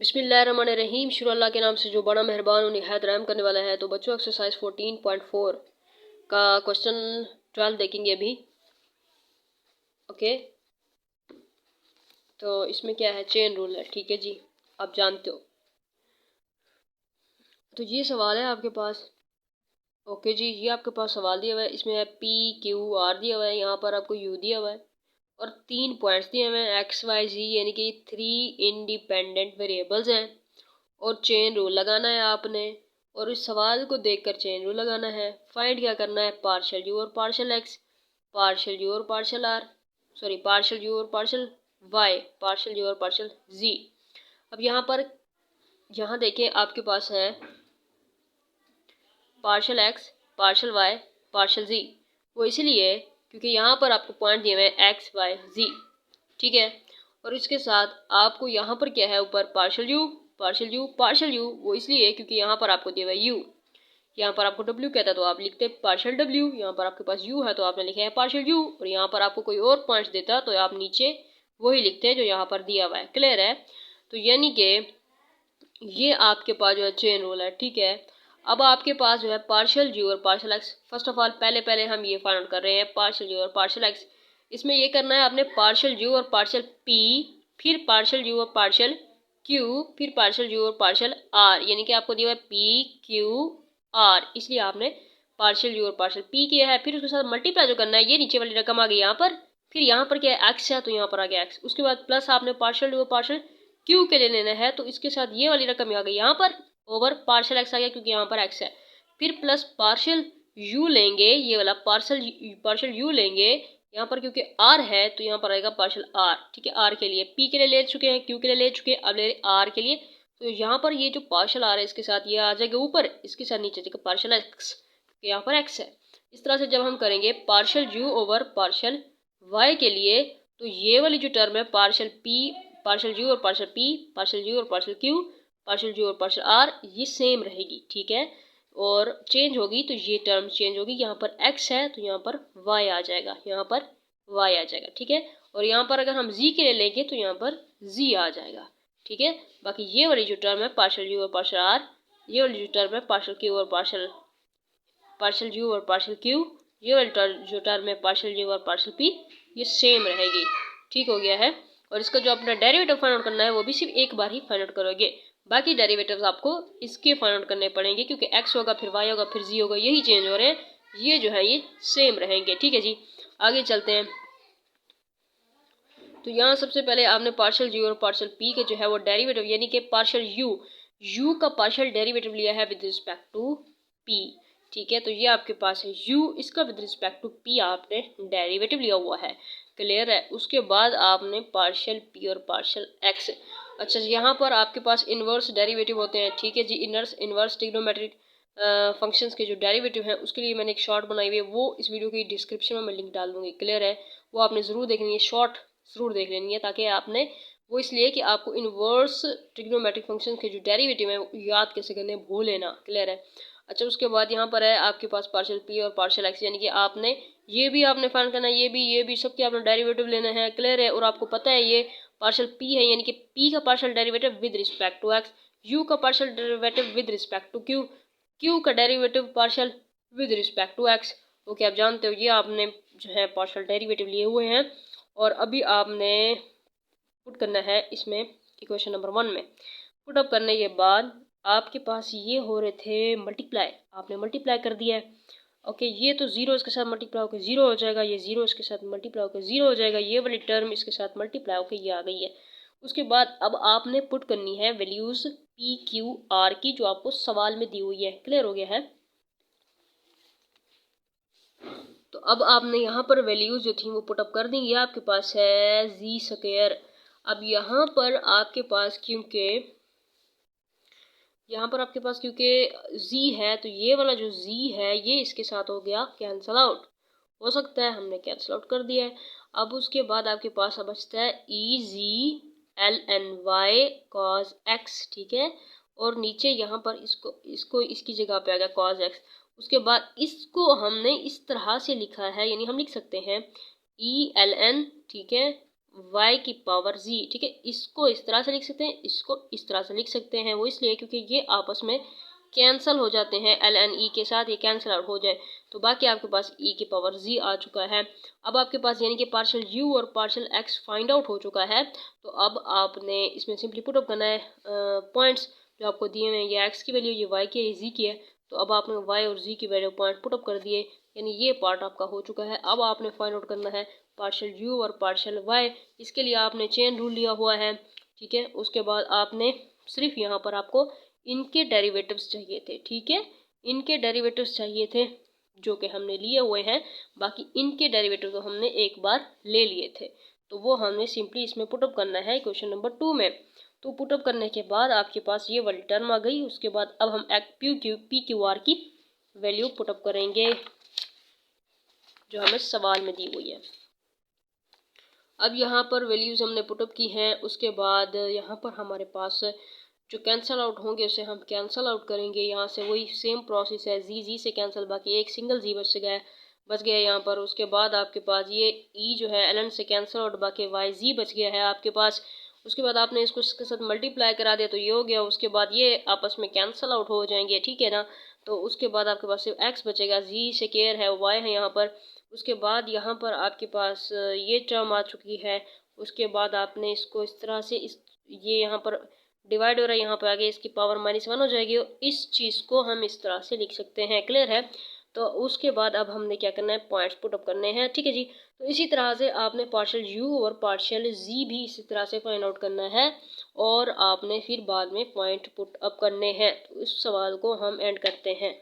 बिस्मिल्लाहिर्रहमानिर्रहीम। शुरू अल्लाह के नाम से जो बड़ा मेहरबान और निहायत रहम करने वाला है। तो बच्चों एक्सरसाइज 14.4 का क्वेश्चन 12 देखेंगे अभी। ओके, तो इसमें क्या है, चेन रूल है। ठीक है जी, आप जानते हो। तो ये सवाल है आपके पास। ओके जी, ये आपके पास सवाल दिया हुआ है। इसमें है पी क्यू आर दिया हुआ है, यहाँ पर आपको यू दिया हुआ है और 3 पॉइंट्स दिए हुए हैं एक्स वाई जी, यानी कि 3 इंडिपेंडेंट वेरिएबल्स हैं। और चेन रूल लगाना है आपने, और इस सवाल को देखकर चेन रूल लगाना है। फाइंड क्या करना है, पार्शियल यू और पार्शियल एक्स, पार्शियल यू और partial r, sorry partial you और पार्शियल वाई, पार्शियल यू और पार्शियल जी। अब यहाँ देखें आपके पास है partial x, partial y, partial z. वो इसलिए क्योंकि यहाँ पर आपको पॉइंट दिए हुए हैं एक्स वाई जी। ठीक है, और इसके साथ आपको यहाँ पर क्या है, ऊपर partial you partial you partial you. वो इसलिए क्योंकि यहाँ पर आपको दिया हुआ है यू, यहाँ पर आपको डब्ल्यू कहता है तो आप लिखते हैं पार्शियल डब्ल्यू। यहाँ पर आपके पास यू है तो आपने लिखा है पार्शियल यू, और यहाँ पर आपको कोई और पॉइंट्स देता तो आप नीचे वही लिखते हैं जो यहाँ पर दिया हुआ है। क्लियर है? तो यानी कि ये आपके पास जो है चेन रूल है। ठीक है, अब आपके पास जो है पार्शियल यू और partial x. First of all पहले हम ये फाइंड आउट कर रहे हैं पार्शियल यू और पार्शियल एक्स। इसमें ये करना है आपने पार्शियल यू और पार्शियल पी, फिर पार्शियल यू और पार्शियल क्यू, फिर पार्शियल यू और पार्शियल आर, यानी कि आपको दिया है पी क्यू आर, इसलिए आपने पार्शियल यू और पार्शियल पी किया है। फिर उसके साथ मल्टीप्लाई जो करना है, ये नीचे वाली रकम आ गई यहाँ पर, फिर यहाँ पर क्या है एक्स है तो यहाँ पर आ गया एक्स। उसके बाद प्लस आपने पार्शियल यू और पार्शियल क्यू के लिए लेना है, तो इसके साथ ये वाली रकम आ गई यहाँ पर, ओवर पार्शियल एक्स आ गया क्योंकि यहाँ पर एक्स है। फिर प्लस पार्शियल यू लेंगे, ये वाला पार्शियल यू लेंगे यहाँ पर, क्योंकि आर है तो यहाँ पर आएगा पार्शियल आर। ठीक है, आर के लिए पी के लिए ले चुके हैं, क्यू के लिए ले चुके हैं, अब ले आर के लिए। तो यहाँ पर ये जो पार्शियल आर है इसके साथ ये आ जाएगा ऊपर, इसके साथ नीचे जाएगा पार्शियल एक्स, यहाँ पर एक्स है। इस तरह से जब हम करेंगे partial U over partial Y के लिए, तो ये वाली जो टर्म है पार्शियल पी, पार्शियल यू और पार्शियल पी, पार्शियल यू और पार्शियल क्यू, पार्शियल यू और पार्शियल आर, ये सेम रहेगी। ठीक है, और चेंज होगी तो ये टर्म चेंज होगी। यहाँ पर x है तो यहाँ पर y आ जाएगा, यहाँ पर y आ जाएगा। ठीक है, और यहाँ पर अगर हम z के लिए लेंगे तो यहाँ पर z आ जाएगा। ठीक है, बाकी ये वाली जो टर्म है पार्शियल यू और पार्शियल आर, ये वाली जो टर्म है पार्शियल क्यू और पार्शियल यू और पार्शियल क्यू, ये वाली जो टर्म है पार्शियल यू और पार्शियल पी, ये सेम रहेगी। ठीक हो गया है, और इसका जो अपना डेरिवेटिव फाइंड आउट करना है वो भी सिर्फ एक बार ही फाइंड आउट करोगे। बाकी डेरिवेटिव्स आपको इसके फाइंड आउट करने पड़ेंगे, क्योंकि x होगा फिर y होगा फिर z होगा, यही चेंज हो रहे हैं, ये जो है ये सेम रहेंगे। ठीक है जी, आगे चलते हैं। तो यहाँ सबसे पहले आपने पार्शियल g और पार्शियल p के जो है वो डेरिवेटिव, यानी कि पार्शियल u का पार्शियल डेरिवेटिव लिया है विद रिस्पेक्ट टू p। ठीक है, तो ये आपके पास है u, इसका विद रिस्पेक्ट टू p आपने डेरिवेटिव लिया हुआ है। क्लियर है? उसके बाद आपने पार्शियल p और पार्शियल x। अच्छा, यहाँ पर आपके पास इन्वर्स डेरिवेटिव होते हैं। ठीक है जी, इन्वर्स ट्रिग्नोमेट्रिक फंक्शंस के जो डेरिवेटिव हैं उसके लिए मैंने एक शॉर्ट बनाई हुई है, वो इस वीडियो की डिस्क्रिप्शन में मैं लिंक डाल दूंगी। क्लियर है? वो आपने ज़रूर देखनी है, शॉर्ट ज़रूर देख लेनी है, ताकि आपने वो इसलिए कि आपको इन्वर्स ट्रिग्नोमेट्रिक फंक्शन के जो डेरिवेटिव हैं याद कैसे करने, भूल लेना। क्लियर है? अच्छा, उसके बाद यहाँ पर है आपके पास पार्शियल पी और पार्शियल एक्स, यानी कि आपने ये भी आपने फाइंड करना है, ये भी सबके आपने डेरिवेटिव लेना है। क्लियर है? और आपको पता है ये पार्शियल पी है, यानी कि पी का partial derivative with respect to x, u का partial derivative with respect to q, q का derivative partial with respect to x. Okay, आप जानते हो ये आपने जो है पार्शियल डेरिवेटिव लिए हुए हैं, और अभी आपने पुट करना है इसमें इक्वेशन नंबर 1 में। पुट अप करने के बाद आपके पास ये हो रहे थे मल्टीप्लाई, आपने मल्टीप्लाई कर दिया है। ओके, ये तो जीरो इसके साथ मल्टीप्लाई होकर जीरो हो जाएगा, ये जीरो इसके साथ मल्टीप्लाई होकर जीरो हो जाएगा, ये वाली टर्म इसके साथ मल्टीप्लाई होकर ये आ गई है। उसके बाद अब आपने पुट करनी है वैल्यूज पी क्यू आर की, जो आपको सवाल में दी हुई है। क्लियर हो गया है? तो अब आपने यहाँ पर वैल्यूज जो थी वो पुटअप कर दी। ये आपके पास है जी स्क्वायर। अब यहाँ पर आपके पास क्योंकि z है, तो ये वाला जो z है ये इसके साथ हो गया कैंसल आउट, हो सकता है हमने कैंसल आउट कर दिया है। अब उसके बाद आपके पास अब बचता है e z l n y cos x. ठीक है, और नीचे यहाँ पर इसको इसकी जगह पे आ गया कॉज एक्स। उसके बाद इसको हमने इस तरह से लिखा है, यानी हम लिख सकते हैं ई एल एन, ठीक है, y की पावर z, ठीक है। इसको इस तरह से लिख सकते हैं, इसको इस तरह से लिख सकते हैं। वो इसलिए क्योंकि ये आपस में कैंसल हो जाते हैं, ln e के साथ ये कैंसिल आउट हो जाए, तो बाकी आपके पास e की पावर z आ चुका है। अब आपके पास यानी कि पार्शियल u और पार्शियल x फाइंड आउट हो चुका है। तो अब आपने इसमें सिंपली पुट अप करना है पॉइंट्स जो आपको दिए हुए हैं, ये x की वैल्यू, ये y की है, ये z की है। तो अब आपने y और z की वैल्यू पॉइंट पुट अप कर दिए, यानी ये पार्ट आपका हो चुका है। अब आपने फाइंड आउट करना है पार्शियल u और पार्शियल y। इसके लिए आपने चेन रूल लिया हुआ है, ठीक है। उसके बाद आपने सिर्फ यहाँ पर आपको इनके डेरिवेटिव्स चाहिए थे, ठीक है। इनके डेरिवेटिव्स चाहिए थे जो कि हमने लिए हुए हैं, बाकी इनके डेरिवेटिव तो हमने एक बार ले लिए थे, तो वो हमें सिंपली इसमें पुटअप करना है क्वेश्चन नंबर 2 में। तो पुटअप करने के बाद आपके पास ये वाली टर्म आ गई। उसके बाद अब हम पी क्यू आर की वैल्यू पुटअप करेंगे जो हमें सवाल में दी हुई है। अब यहाँ पर वैल्यूज हमने पुटअप की हैं। उसके बाद यहाँ पर हमारे पास जो कैंसिल आउट होंगे उसे हम कैंसिल आउट करेंगे। यहाँ से वही सेम प्रोसेस है, जी से कैंसिल, बाकी एक सिंगल जी बच गया यहाँ पर। उसके बाद आपके पास ये ई जो है ln से कैंसिल आउट, बाकी वाई जी बच गया है आपके पास। उसके बाद आपने इसको इसके साथ मल्टीप्लाई करा दिया तो ये हो गया। उसके बाद ये आपस में कैंसिल आउट हो जाएंगे, ठीक है ना। तो उसके बाद आपके पास सिर्फ एक्स बचेगा, जी से केयर है, वाई है यहाँ पर। उसके बाद यहाँ पर आपके पास ये टर्म आ चुकी है। उसके बाद आपने इसको इस तरह से ये यहाँ पर डिवाइड हो रहा है, यहाँ पर आगे इसकी पावर -1 हो जाएगी। इस चीज़ को हम इस तरह से लिख सकते हैं, क्लियर है। तो उसके बाद अब हमने क्या करना है, पॉइंट्स पुट अप करने हैं, ठीक है जी। तो इसी तरह से आपने पार्शियल u और पार्शियल z भी इसी तरह से फाइंड आउट करना है और आपने फिर बाद में पॉइंट पुट अप करने हैं। तो इस सवाल को हम एंड करते हैं।